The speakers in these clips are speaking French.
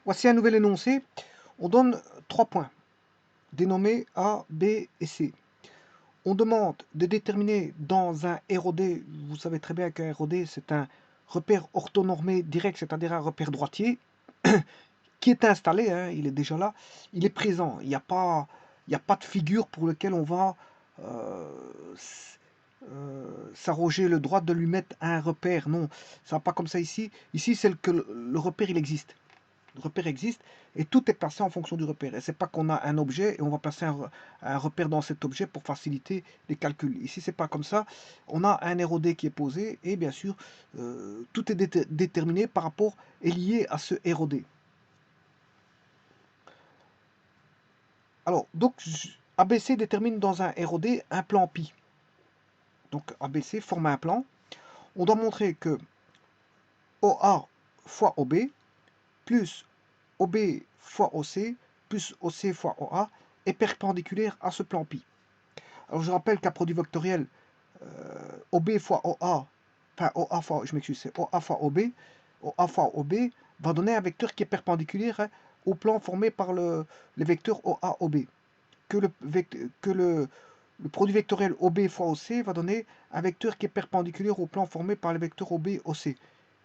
Voici un nouvel énoncé. On donne 3 points, dénommés A, B et C. On demande de déterminer dans un ROD, vous savez très bien qu'un ROD c'est un repère orthonormé direct, c'est-à-dire un repère droitier, qui est installé, hein, il est déjà là, il est présent. Il n'y a pas de figure pour lequel on va s'arroger le droit de lui mettre un repère. Non, ça va pas comme ça ici. Ici, c'est que le repère, il existe. Le repère existe et tout est placé en fonction du repère. Et c'est pas qu'on a un objet et on va placer un repère dans cet objet pour faciliter les calculs. Ici, c'est pas comme ça. On a un ROD qui est posé et bien sûr, tout est déterminé par rapport et lié à ce ROD. Alors, donc, ABC détermine dans un ROD un plan pi. Donc, ABC forme un plan. On doit montrer que OA fois OB plus OB fois OC plus OC fois OA est perpendiculaire à ce plan pi. Alors, je rappelle qu'un produit vectoriel OB fois OA, enfin OA fois, je m'excuse, c'est OA fois OB va donner un vecteur qui est perpendiculaire, hein, au plan formé par le vecteur OA OB. Que le produit vectoriel OB fois OC va donner un vecteur qui est perpendiculaire au plan formé par le vecteur OB OC.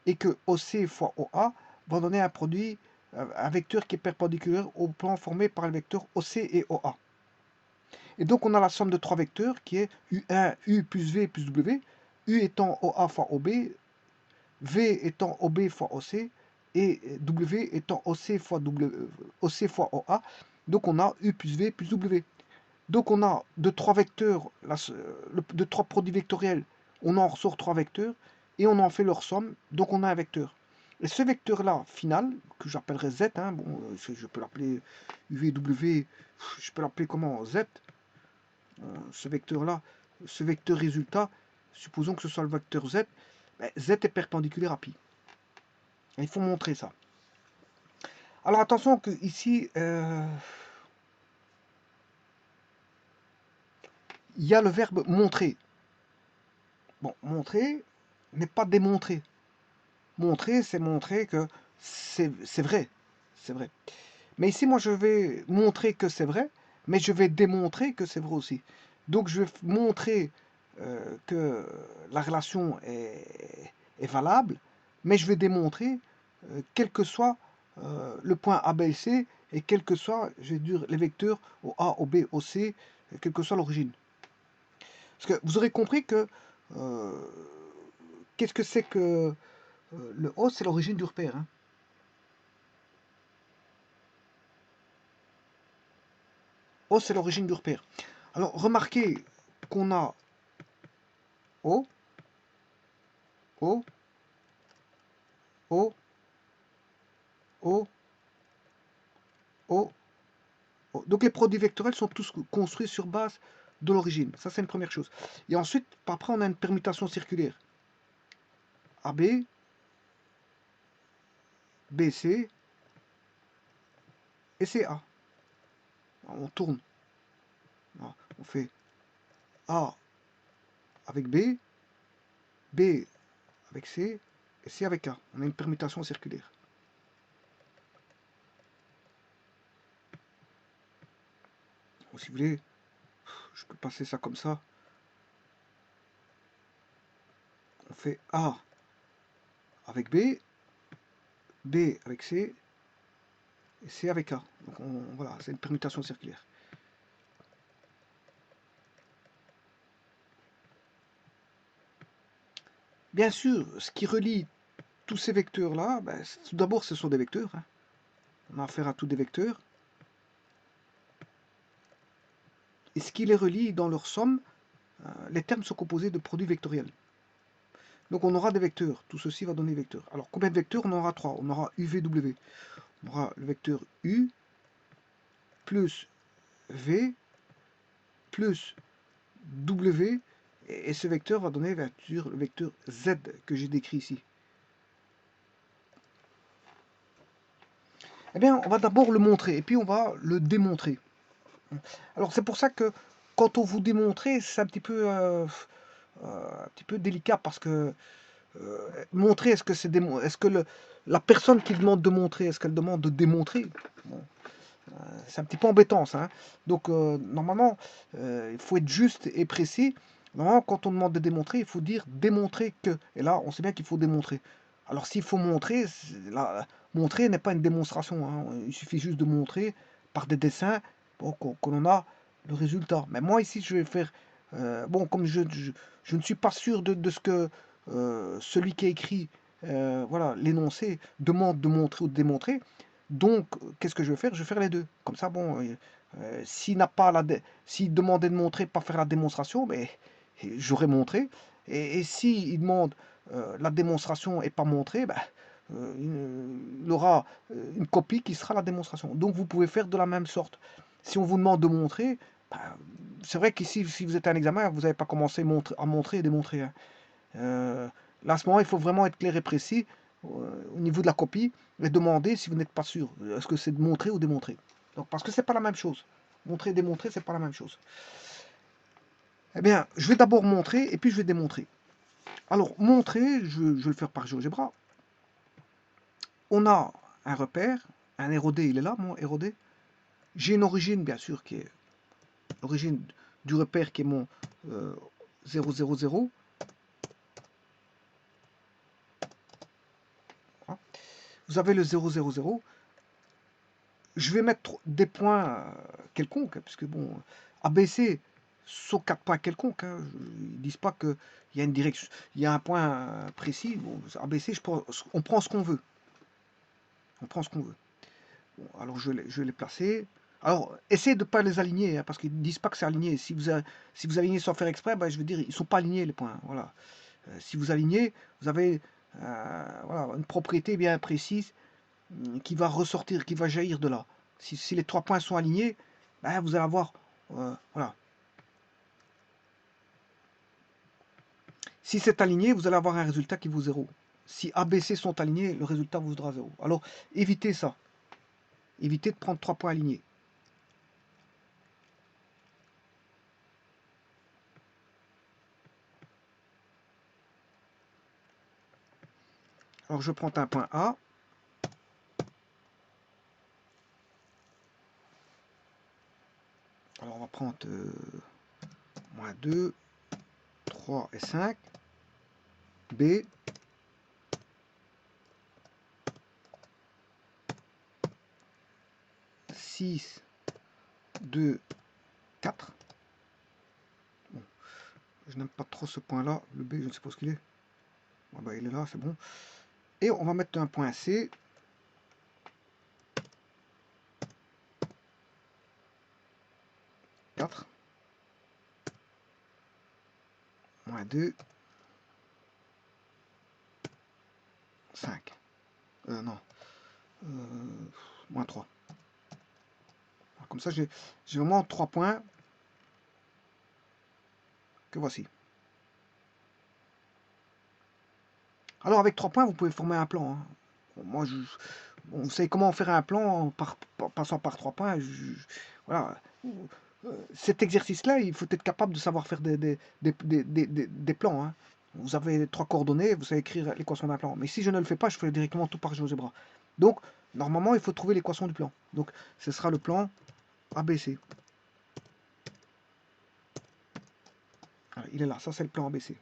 Et que OC fois OA va donner un vecteur qui est perpendiculaire au plan formé par le vecteur OC et OA. Et donc on a la somme de 3 vecteurs qui est U1, U plus V plus W, U étant OA fois OB, V étant OB fois OC, et W étant OC fois OA. Donc on a U plus V plus W. Donc on a de 3 vecteurs, de 3 produits vectoriels, on en ressort 3 vecteurs, et on en fait leur somme, donc on a un vecteur. Et ce vecteur-là, final, que j'appellerai Z, hein, bon, je peux l'appeler UVW, je peux l'appeler comment, Z, ce vecteur-là, ce vecteur résultat, supposons que ce soit le vecteur Z, ben, Z est perpendiculaire à pi. Et il faut montrer ça. Alors attention que ici, il y a le verbe montrer. Bon, montrer n'est pas démontrer. Montrer, c'est montrer que c'est vrai. C'est vrai. Mais ici, moi, je vais montrer que c'est vrai, mais je vais démontrer que c'est vrai aussi. Donc, je vais montrer que la relation est valable, mais je vais démontrer, quel que soit le point A, B et C, et quel que soit, je vais dire, les vecteurs au A, au B, au C, quelle que soit l'origine. Parce que vous aurez compris que euh, qu'est-ce que c'est que le O, c'est l'origine du repère. Hein. O, c'est l'origine du repère. Alors, remarquez qu'on a O, O, O, O, O, O. Donc, les produits vectoriels sont tous construits sur base de l'origine. Ça, c'est une première chose. Et ensuite, après, on a une permutation circulaire. AB, BC et CA. On tourne. On fait A avec B, B avec C et C avec A. On a une permutation circulaire. Ou si vous voulez, je peux passer ça comme ça. On fait A avec B, B avec C et C avec A. Donc voilà, c'est une permutation circulaire. Bien sûr, ce qui relie tous ces vecteurs-là, ben, tout d'abord, ce sont des vecteurs. Hein. On a affaire à tous des vecteurs. Et ce qui les relie dans leur somme, les termes sont composés de produits vectoriels. Donc on aura des vecteurs. Tout ceci va donner des vecteurs. Alors combien de vecteurs? On aura 3. On aura UVW. On aura le vecteur U plus V plus W. Et ce vecteur va donner le vecteur Z que j'ai décrit ici. Eh bien, on va d'abord le montrer et puis on va le démontrer. Alors c'est pour ça que quand on vous démontrer, c'est un petit peu délicat parce que montrer, est-ce que est-ce que la personne qui demande de montrer, est-ce qu'elle demande de démontrer? Bon, c'est un petit peu embêtant ça, hein. Donc normalement, il faut être juste et précis. Normalement, quand on demande de démontrer, il faut dire démontrer que. Et là, on sait bien qu'il faut démontrer. Alors s'il faut montrer, montrer n'est pas une démonstration, hein. Il suffit juste de montrer par des dessins pour que l'on a le résultat. Mais moi ici, je vais faire. Bon, comme je ne suis pas sûr de ce que celui qui a écrit voilà, l'énoncé demande de montrer ou de démontrer. Donc, qu'est-ce que je vais faire? Je vais faire les deux. Comme ça, bon, s'il n'a pas s'il demandait de montrer, pas faire la démonstration, mais j'aurais montré. Et s'il demande la démonstration et pas montrer, ben, il aura une copie qui sera la démonstration. Donc, vous pouvez faire de la même sorte. Si on vous demande de montrer, ben, c'est vrai qu'ici, si vous êtes à un examen, vous n'avez pas commencé à montrer et démontrer, hein. Là, à ce moment, il faut vraiment être clair et précis au niveau de la copie et demander si vous n'êtes pas sûr. Est-ce que c'est de montrer ou démontrer? Donc, parce que c'est pas la même chose. Montrer et démontrer, c'est pas la même chose. Eh bien, je vais d'abord montrer et puis je vais démontrer. Alors, montrer, je vais le faire par GeoGebra. On a un repère, un ROD, il est là, mon ROD. J'ai une origine, bien sûr, qui est l'origine du repère qui est mon 000. Voilà. Vous avez le 000. Je vais mettre des points quelconques, puisque bon, ABC sont 4 points quelconques, hein. Ils ne disent pas qu'il y a une direction, il y a un point précis. Bon, ABC, on prend ce qu'on veut. On prend ce qu'on veut. Bon, alors je vais les placer. Alors, essayez de ne pas les aligner, hein, parce qu'ils ne disent pas que c'est aligné. Si vous alignez sans faire exprès, ben, je veux dire, ils ne sont pas alignés les points. Voilà. Si vous alignez, vous avez voilà, une propriété bien précise qui va ressortir, qui va jaillir de là. Si les 3 points sont alignés, ben, vous allez avoir voilà. Si c'est aligné, vous allez avoir un résultat qui vaut 0. Si ABC sont alignés, le résultat vous vaudra 0. Alors évitez ça. Évitez de prendre 3 points alignés. Alors je prends un point A. Alors on va prendre moins 2, 3 et 5. B. « 6, 2, 4. Bon, je n'aime pas trop ce point-là. Le B, je ne sais pas ce qu'il est. Ah bah, il est là, c'est bon. Et on va mettre un point C. Moins 2, 5. Non. Moins 3. Alors, comme ça, j'ai vraiment 3 points que voici. Alors, avec 3 points, vous pouvez former un plan, hein. Bon, moi, vous savez comment faire un plan passant par 3 points. Voilà. Cet exercice-là, il faut être capable de savoir faire des plans, hein. Vous avez 3 coordonnées, vous savez écrire l'équation d'un plan. Mais si je ne le fais pas, je fais directement tout par GeoGebra. Donc, normalement, il faut trouver l'équation du plan. Donc, ce sera le plan ABC. Voilà, il est là, ça c'est le plan ABC.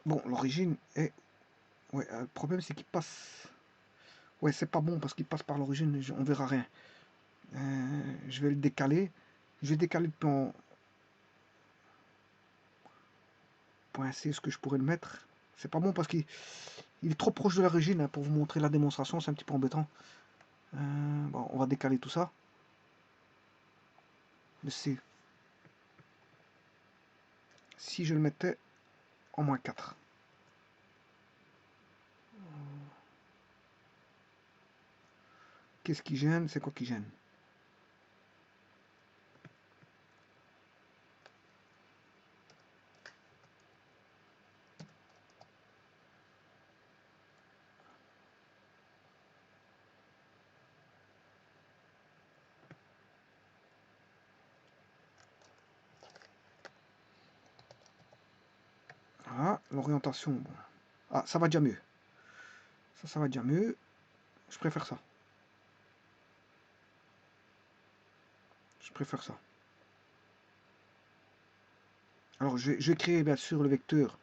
Bon, l'origine est... Ouais, le problème c'est qu'il passe... Ouais, c'est pas bon parce qu'il passe par l'origine, on verra rien. Je vais le décaler. Je vais décaler le plan point C, ce que je pourrais le mettre. C'est pas bon parce qu'il est trop proche de l'origine, hein, pour vous montrer la démonstration, c'est un petit peu embêtant. Bon, on va décaler tout ça. Le C. Si je le mettais en moins 4. Qu'est-ce qui gêne? C'est quoi qui gêne? Voilà, l'orientation, bon. Ah, ça va déjà mieux. Ça va déjà mieux. Je préfère ça. Je préfère ça. Alors, je vais créer, bien sûr, le vecteur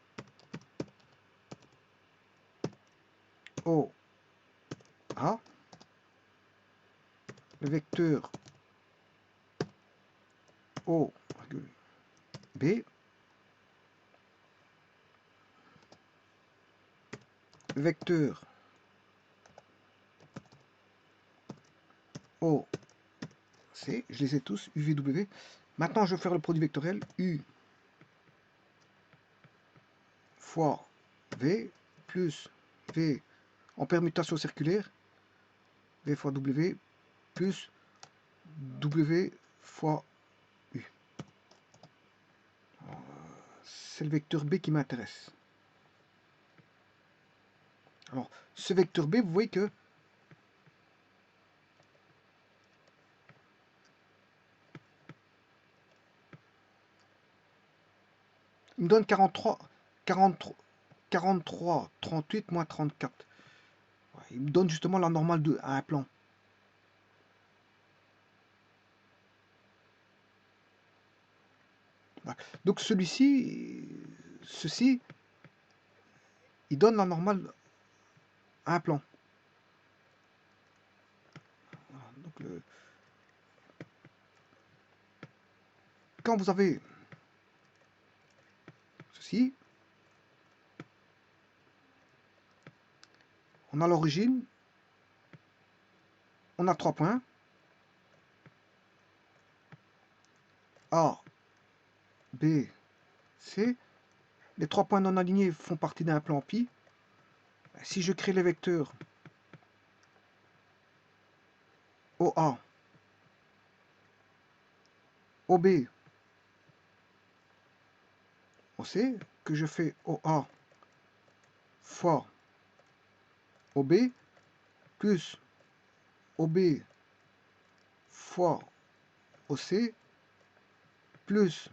O, A. Le vecteur O, B. Le vecteur O, C. Je les ai tous, U, V, W. Maintenant, je vais faire le produit vectoriel U fois V plus V en permutation circulaire, V fois W plus W fois U. C'est le vecteur B qui m'intéresse. Alors, ce vecteur B, vous voyez que il me donne 43, 38 moins 34. Il me donne justement la normale à un plan. Donc ceci, il donne la normale à un plan. Donc quand vous avez ceci, on a l'origine, on a 3 points, A, B, C. Les 3 points non alignés font partie d'un plan pi. Si je crée les vecteurs OA, OB, OC, que je fais OA fois OB, plus OB fois OC, plus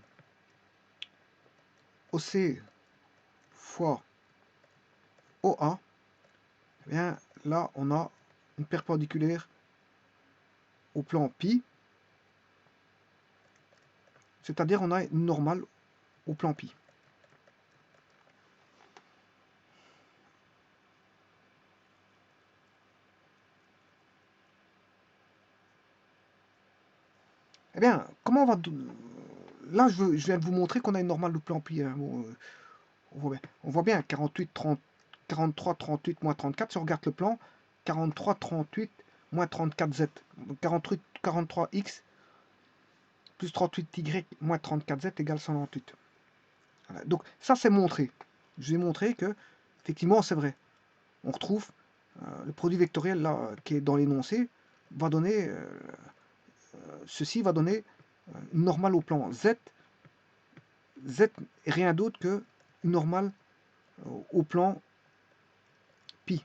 OC fois OA, eh bien là on a une perpendiculaire au plan pi, c'est-à-dire on a une normale au plan pi. Eh bien, comment on va... Là, je viens de vous montrer qu'on a une normale au plan pi. Hein. Bon, on voit bien 48, 30, 43, 38, moins 34. Si on regarde le plan, 43, 38, moins 34Z. 48, 43X plus 38Y moins 34Z égale 128. Voilà. Donc ça, c'est montré. Je vous ai montré que, effectivement, c'est vrai. On retrouve le produit vectoriel là, qui est dans l'énoncé, va donner... ceci va donner une normale au plan Z. Z est rien d'autre que une normale au plan pi.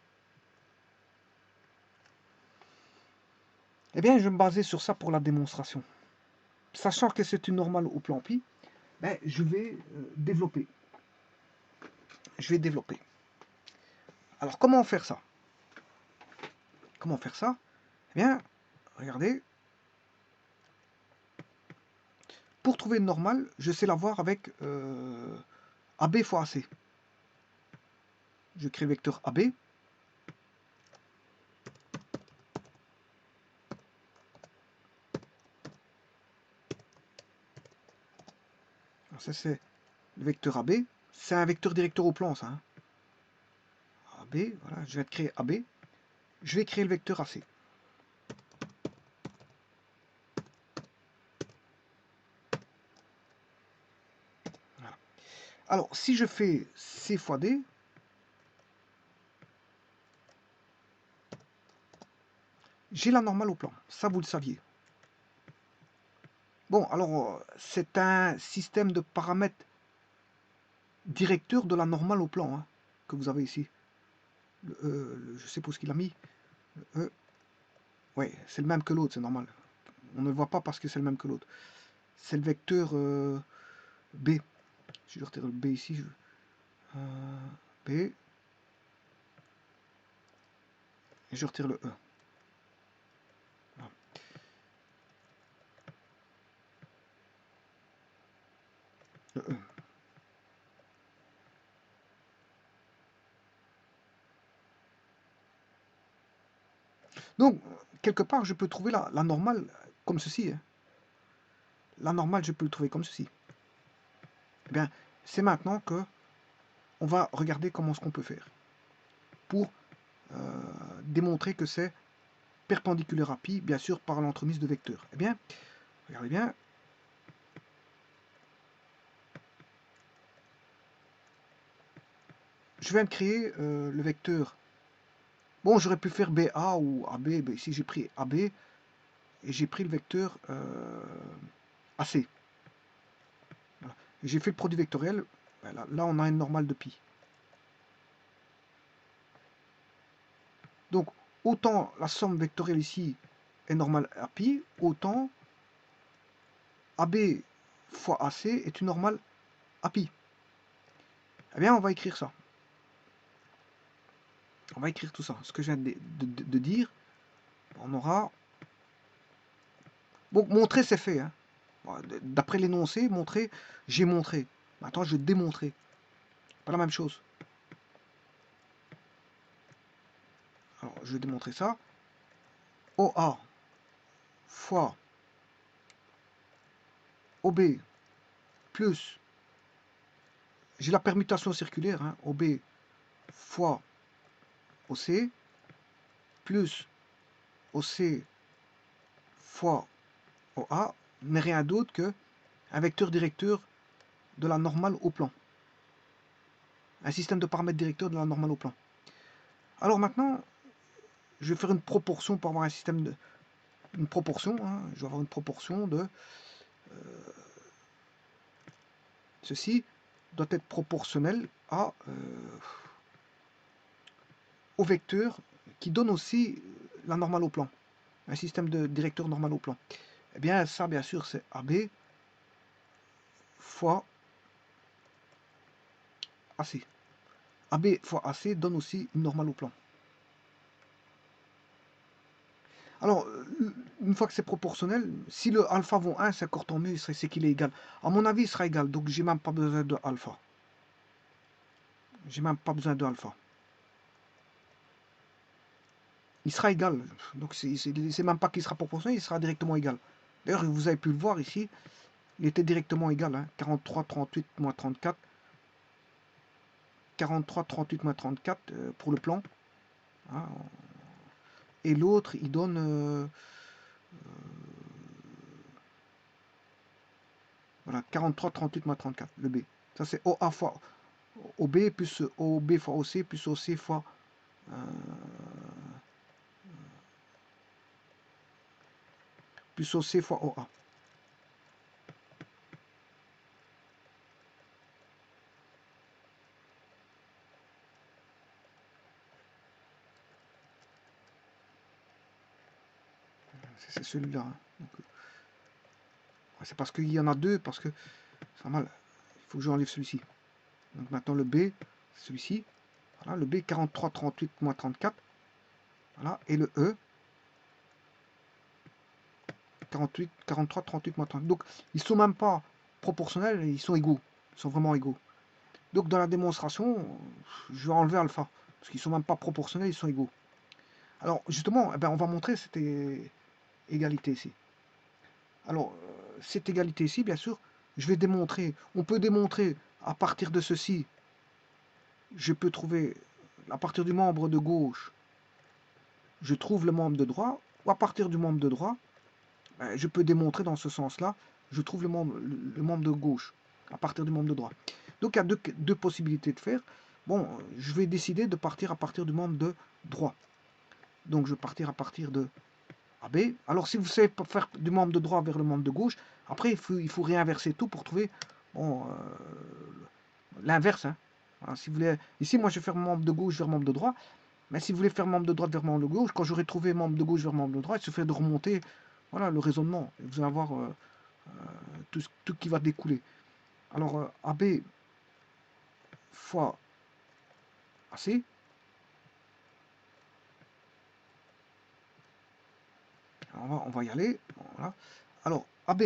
Eh bien, je vais me baser sur ça pour la démonstration. Sachant que c'est une normale au plan pi, ben, je vais développer. Je vais développer. Alors, comment faire ça? Comment faire ça? Eh bien, regardez. Pour trouver une normale, je sais l'avoir avec AB fois AC. Je crée le vecteur AB. Alors ça, c'est le vecteur AB. C'est un vecteur directeur au plan, ça. Hein. AB, voilà, je vais créer AB. Je vais créer le vecteur AC. Voilà. Alors, si je fais C fois D, j'ai la normale au plan. Ça, vous le saviez. Bon, alors, c'est un système de paramètres directeur de la normale au plan hein, que vous avez ici. Je sais pas ce qu'il a mis. Ouais, c'est le même que l'autre, c'est normal. On ne le voit pas parce que c'est le même que l'autre. C'est le vecteur B. Je vais retirer le B ici. B, et je retire le E. Voilà. Le E. Donc, quelque part, je peux trouver la normale comme ceci. Hein. La normale, je peux le trouver comme ceci. Eh bien, c'est maintenant que on va regarder comment ce qu'on peut faire pour démontrer que c'est perpendiculaire à pi, bien sûr, par l'entremise de vecteurs. Eh bien, regardez bien. Je viens de créer le vecteur. Bon, j'aurais pu faire BA ou AB. Ben, ici, j'ai pris AB et j'ai pris le vecteur AC. Voilà. J'ai fait le produit vectoriel. Ben, là, on a une normale de pi. Donc, autant la somme vectorielle ici est normale à pi, autant AB fois AC est une normale à pi. Eh bien, on va écrire ça. On va écrire tout ça. Ce que je viens de dire, on aura... Bon, montrer, c'est fait. Hein. D'après l'énoncé, montrer, j'ai montré. Maintenant, je vais démontrer. Pas la même chose. Alors, je vais démontrer ça. OA fois OB plus, j'ai la permutation circulaire, hein, OB fois OC plus OC fois OA n'est rien d'autre que un vecteur directeur de la normale au plan. Un système de paramètres directeurs de la normale au plan. Alors maintenant, je vais faire une proportion pour avoir un système de... Une proportion, hein, je vais avoir une proportion de... ceci doit être proportionnel à, au vecteur qui donne aussi la normale au plan. Un système de directeur normal au plan. Eh bien, ça, bien sûr, c'est AB fois AC. AB fois AC donne aussi une normale au plan. Alors, une fois que c'est proportionnel, si le alpha vaut 1, c'est encore tant mieux, c'est qu'il est égal. À mon avis, il sera égal, donc j'ai même pas besoin de alpha. J'ai même pas besoin de alpha. Il sera égal, donc c'est même pas qu'il sera proportionnel, il sera directement égal. D'ailleurs, vous avez pu le voir ici, il était directement égal, hein, 43, 38, moins 34. 43, 38, moins 34 pour le plan. Hein, et l'autre, il donne... voilà, 43, 38, moins 34, le B. Ça, c'est OA fois OB plus OB fois OC plus OC fois... plus OC fois OA. C'est celui-là. Hein. C'est parce qu'il y en a deux, parce que c'est mal. Il faut que j'enlève celui-ci. Donc maintenant le B, c'est celui-ci. Voilà, le B 43, 38, moins 34. Voilà, et le E 48, 43, 38, moins 30. Donc ils sont même pas proportionnels, ils sont égaux. Ils sont vraiment égaux. Donc dans la démonstration, je vais enlever alpha. Parce qu'ils sont même pas proportionnels, ils sont égaux. Alors justement, eh ben, on va montrer cette égalité ici. Alors, cette égalité ici, bien sûr, je vais démontrer. On peut démontrer à partir de ceci, je peux trouver, à partir du membre de gauche, je trouve le membre de droite, ou à partir du membre de droite, je peux démontrer dans ce sens-là, je trouve le membre de gauche, à partir du membre de droite. Donc il y a deux possibilités de faire. Bon, je vais décider de partir à partir du membre de droit. Donc je vais partir à partir de AB. Alors si vous savez pas faire du membre de droite vers le membre de gauche, après il faut réinverser tout pour trouver bon, l'inverse. Hein. Alors, si vous voulez, ici moi je vais faire membre de gauche vers membre de droite. Mais si vous voulez faire membre de droite vers membre de gauche, quand j'aurai trouvé membre de gauche vers membre de droite, il suffit de remonter voilà, le raisonnement. Et vous allez avoir tout qui va découler. Alors AB fois AC. On va y aller. Voilà. Alors, AB,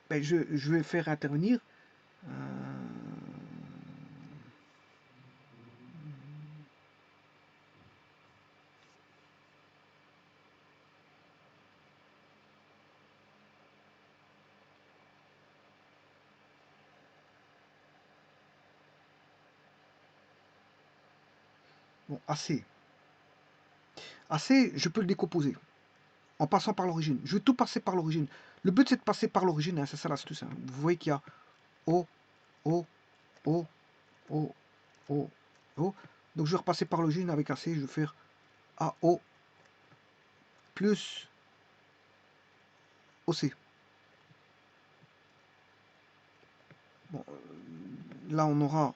ben, je vais faire intervenir. Bon, AC. AC, je peux le décomposer en passant par l'origine. Je vais tout passer par l'origine. Le but, c'est de passer par l'origine, hein, c'est ça l'astuce. Hein. Vous voyez qu'il y a O, O, O, O, O, O. Donc je vais repasser par l'origine avec AC, je vais faire AO plus OC. Bon, là on aura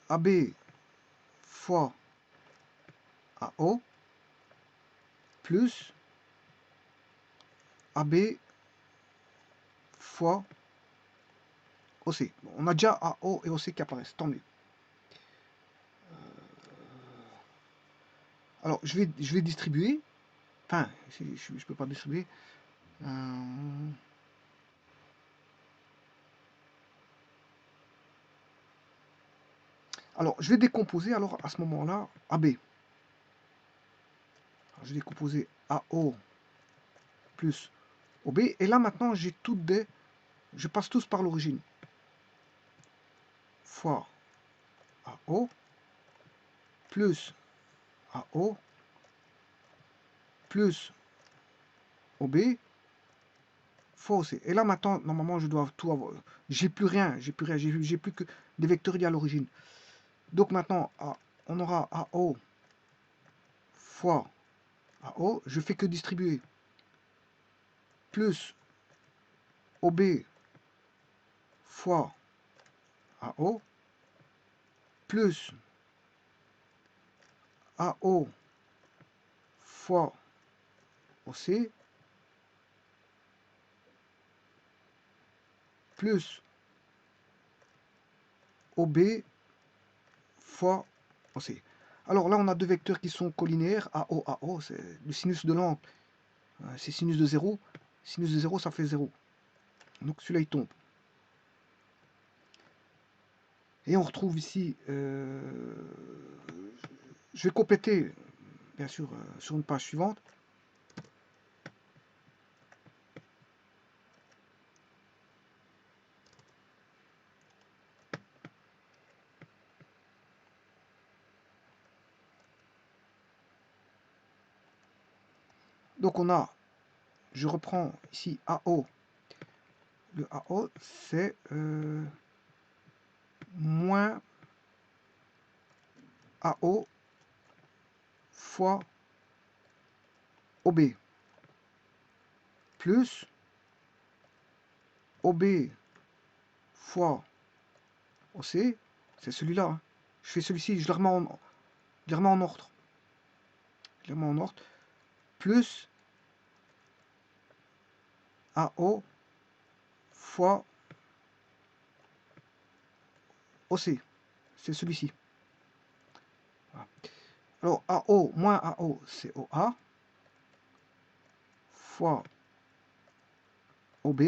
AB fois AO plus AB fois OC. Bon, on a déjà AO et OC qui apparaissent, tant mieux. Alors je vais distribuer. Enfin, je ne peux pas distribuer. Alors, je vais décomposer alors à ce moment-là AB. Alors, je vais décomposer AO plus OB. Et là maintenant, j'ai toutes des. Je passe tous par l'origine. Fois AO plus AO plus OB fois OC. Et là maintenant, normalement, je dois tout avoir. J'ai plus rien, j'ai plus que des vecteurs liés à l'origine. Donc maintenant, on aura AO fois AO. Je fais que distribuer. Plus OB fois AO plus AO fois OC plus OB fois OC. Alors là, on a deux vecteurs qui sont collinaires, AO, AO, c'est le sinus de l'angle, c'est sinus de 0. Sinus de 0, ça fait 0. Donc celui-là, il tombe. Et on retrouve ici, je vais compléter, bien sûr, sur une page suivante. Donc on a, je reprends ici AO. Le AO, c'est moins AO fois OB plus OB fois OC, c'est celui-là. Hein. Je fais celui-ci, je le remets en ordre. Je le remets en ordre. Plus AO fois OC. C'est celui-ci. Voilà. Alors AO moins AO, c'est OA. Fois OB.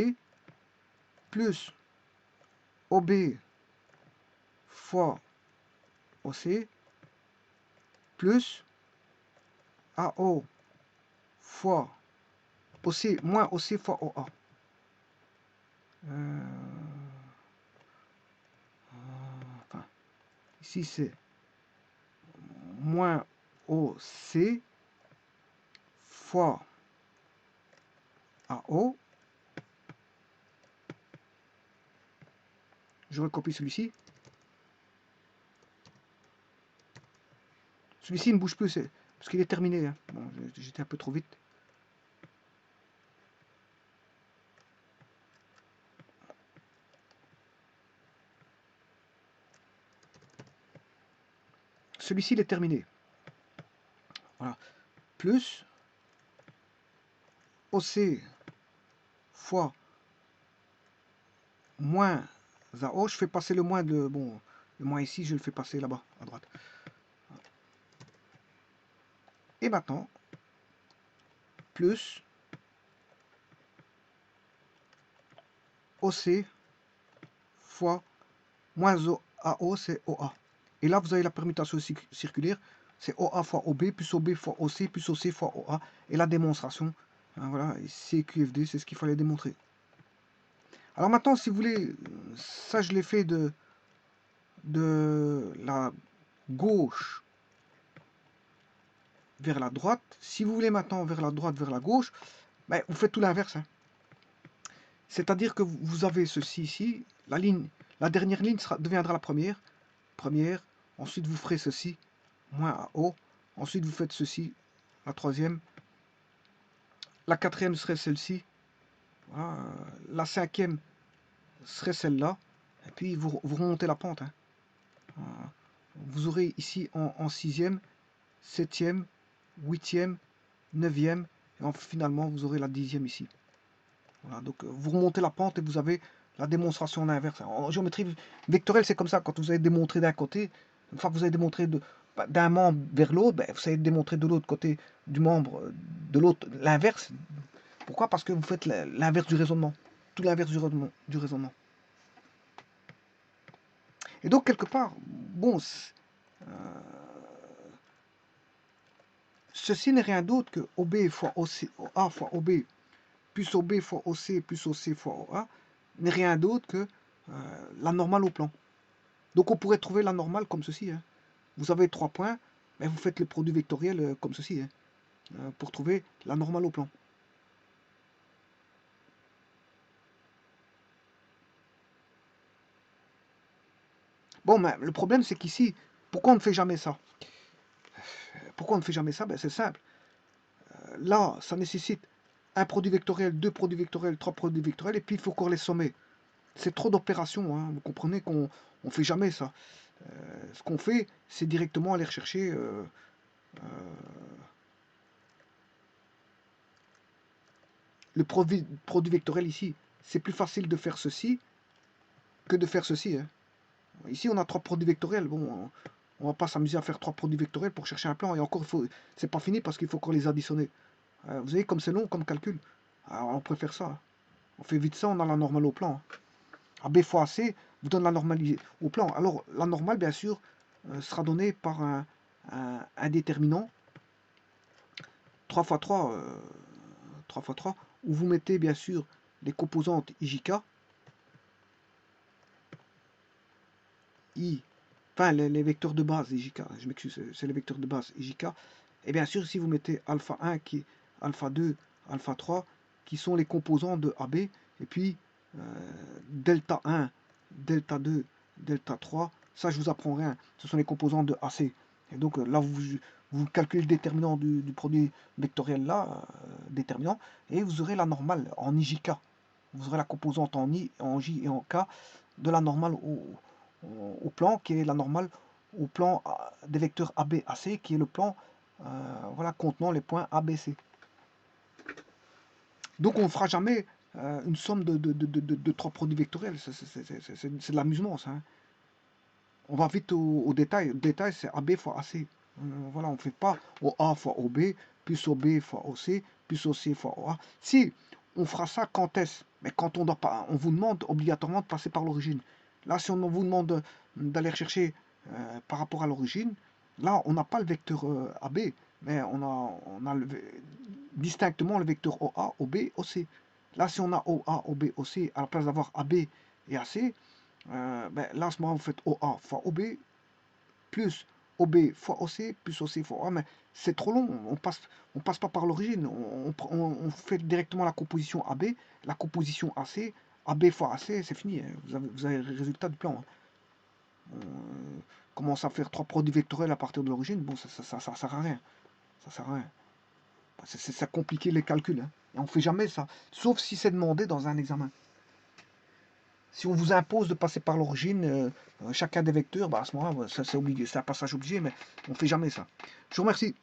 Plus OB fois OC. Plus AO fois OC moins OC fois OA. Enfin, ici c'est moins OC fois AO. Je recopie celui-ci. Celui-ci ne bouge plus, parce qu'il est terminé. Hein. Bon, j'étais un peu trop vite. Celui-ci, il est terminé. Voilà. Plus OC fois moins AO. Je fais passer le moins de... Bon, Et moi ici, je le fais passer là-bas, à droite. Et maintenant, plus OC fois moins AO, c'est OA. Et là, vous avez la permutation circulaire, c'est OA fois OB, plus OB fois OC, plus OC fois OA. Et la démonstration, hein, voilà, CQFD, c'est ce qu'il fallait démontrer. Alors maintenant, si vous voulez, ça je l'ai fait de la gauche vers la droite. Si vous voulez maintenant vers la droite, vers la gauche, ben, vous faites tout l'inverse. Hein. C'est-à-dire que vous avez ceci ici, la dernière ligne deviendra la première, ensuite vous ferez ceci, moins à haut, ensuite vous faites ceci, la troisième, la quatrième serait celle-ci, voilà, la cinquième serait celle-là, et puis vous remontez la pente. Hein. Voilà. Vous aurez ici en sixième, septième, huitième, neuvième, et finalement vous aurez la dixième ici. Voilà, donc vous remontez la pente et vous avez la démonstration en inverse. En géométrie vectorielle, c'est comme ça. Quand vous avez démontré d'un côté, une fois que vous avez démontré d'un membre vers l'autre, ben, vous savez démontrer de l'autre côté du membre, de l'autre, l'inverse. Pourquoi? Parce que vous faites l'inverse du raisonnement. Tout l'inverse du raisonnement. Et donc, quelque part, bon, ceci n'est rien d'autre que OB fois OC, A fois OB, plus OB fois OC, plus OC fois OA, n'est rien d'autre que la normale au plan. Donc on pourrait trouver la normale comme ceci. Hein. Vous avez 3 points, mais vous faites le produit vectoriel comme ceci, hein, pour trouver la normale au plan. Bon, mais le problème c'est qu'ici, pourquoi on ne fait jamais ça? Pourquoi on ne fait jamais ça? Ben, c'est simple. Là, ça nécessite un produit vectoriel, 2 produits vectoriels, 3 produits vectoriels, et puis il faut encore les sommer. C'est trop d'opérations, hein. Vous comprenez qu'on ne fait jamais ça. Ce qu'on fait, c'est directement aller rechercher le produit vectoriel ici. C'est plus facile de faire ceci que de faire ceci. Hein. Ici, on a 3 produits vectoriels. Bon, on va pas s'amuser à faire 3 produits vectoriels pour chercher un plan. Et encore, c'est pas fini parce qu'il faut encore les additionner. Vous voyez comme c'est long comme calcul. Alors, on préfère ça. Hein. On fait vite ça, on a la normale au plan. Hein. AB fois AC vous donne la normale au plan. Alors, la normale, bien sûr, sera donnée par un déterminant 3 fois 3, 3 fois 3, où vous mettez bien sûr les composantes IJK, enfin les vecteurs de base IJK, je m'excuse, c'est les vecteurs de base IJK, et bien sûr si vous mettez alpha 1, qui, alpha 2, alpha 3, qui sont les composants de AB, et puis delta 1, delta 2, delta 3, ça je vous apprends rien, ce sont les composants de AC. Et donc là vous calculez le déterminant du produit vectoriel là, déterminant, et vous aurez la normale en IJK. Vous aurez la composante en I, en J et en K de la normale au plan, qui est la normale au plan des vecteurs AB, AC, qui est le plan voilà, contenant les points ABC. Donc on ne fera jamais une somme de 3 produits vectoriels, c'est de l'amusement ça. Hein. On va vite au détail. Le détail, c'est AB fois AC. Voilà, on ne fait pas OA fois OB, plus OB fois OC, plus OC fois OA. Si, on fera ça quand est-ce? Mais quand on doit pas, on vous demande obligatoirement de passer par l'origine. Là, si on vous demande d'aller chercher par rapport à l'origine, là, on n'a pas le vecteur AB, mais on a distinctement le vecteur OA, OB, OC. Là, si on a OA, OB, OC, à la place d'avoir AB et AC, ben, là, à ce moment, vous faites OA fois OB, plus OB fois OC, plus OC fois OA, mais c'est trop long, on passe pas par l'origine, on fait directement la composition AB, la composition AC, AB fois AC, c'est fini, hein. Vous avez le résultat du plan. Hein. On commence à faire 3 produits vectoriels à partir de l'origine, bon, ça sert à rien, ça sert à rien. Ça complique les calculs, hein. Et on fait jamais ça, sauf si c'est demandé dans un examen. Si on vous impose de passer par l'origine, chacun des vecteurs, bah à ce moment-là, ça c'est obligé, c'est un passage obligé, mais on ne fait jamais ça. Je vous remercie.